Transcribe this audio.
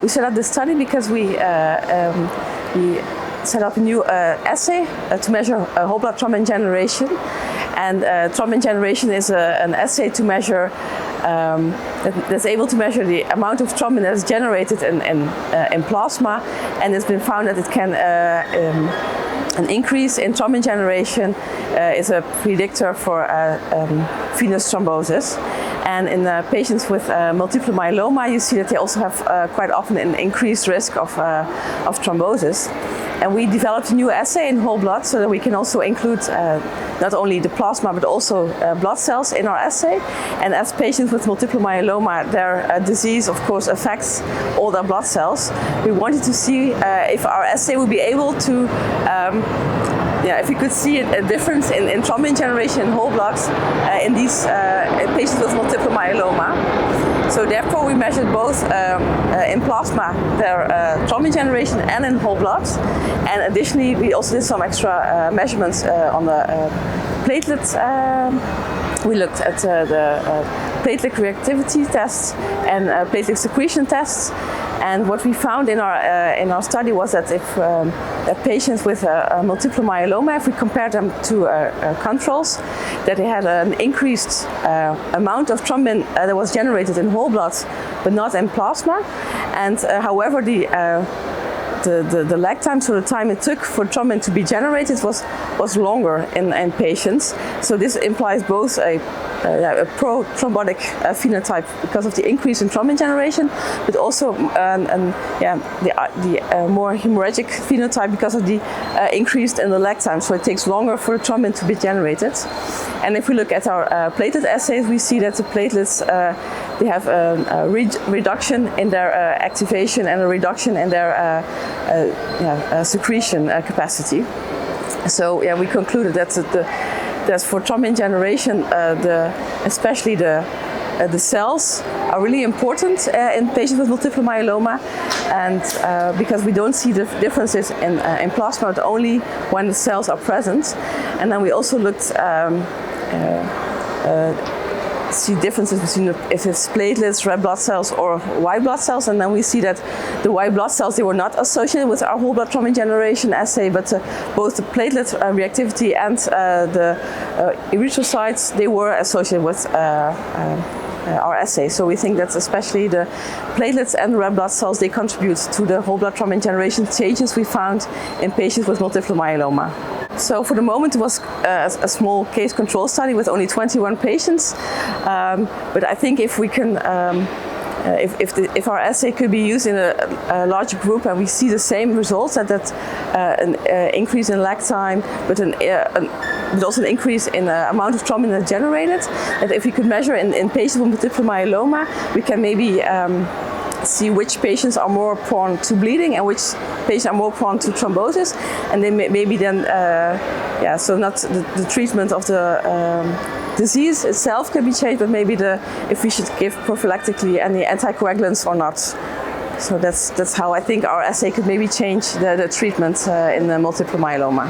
We set up this study because we set up a new assay to measure whole blood thrombin generation. And thrombin generation is an assay to measure that's able to measure the amount of thrombin that is generated in plasma, and it's been found that it can an increase in thrombin generation is a predictor for venous thrombosis. And in patients with multiple myeloma, you see that they also have quite often an increased risk of thrombosis. And we developed a new assay in whole blood so that we can also include not only the plasma but also blood cells in our assay. And as patients with multiple myeloma, their disease of course affects all their blood cells. We wanted to see if our assay would be able to if we could see a difference in thrombin generation in whole blood in these patients with multiple myeloma. So therefore we measured both in plasma their thrombin generation and in whole blood. And additionally we also did some extra measurements on the platelets. We looked at the platelet reactivity tests and platelet secretion tests. And what we found in our study was that if patients with multiple myeloma, if we compared them to controls, that they had an increased amount of thrombin that was generated in whole blood, but not in plasma. And however, the lag time, so the time it took for thrombin to be generated, was longer in patients. So this implies both a pro-thrombotic phenotype because of the increase in thrombin generation, but also the more hemorrhagic phenotype because of the increase in the lag time. So it takes longer for the thrombin to be generated. And if we look at our platelet assays, we see that the platelets they have a reduction in their activation and a reduction in their secretion capacity. So we concluded that that for thrombin generation, especially the cells are really important in patients with multiple myeloma, and because we don't see the differences in plasma, but only when the cells are present. And then we also looked see differences between if it's platelets, red blood cells, or white blood cells, and then we see that the white blood cells, they were not associated with our whole blood thrombin generation assay, but both the platelet reactivity and the erythrocytes, they were associated with our assay. So we think that especially the platelets and red blood cells, they contribute to the whole blood thrombin generation changes we found in patients with multiple myeloma. So for the moment it was a small case control study with only 21 patients, but I think if we can, if our assay could be used in a larger group and we see the same results, that an increase in lag time, but also an increase in the amount of thrombin that's generated, that if we could measure in patients with multiple myeloma, we can maybe see which patients are more prone to bleeding and which patients are more prone to thrombosis, and then maybe then so not the treatment of the disease itself can be changed, but maybe if we should give prophylactically any anticoagulants or not. So that's how I think our assay could maybe change the treatment in the multiple myeloma.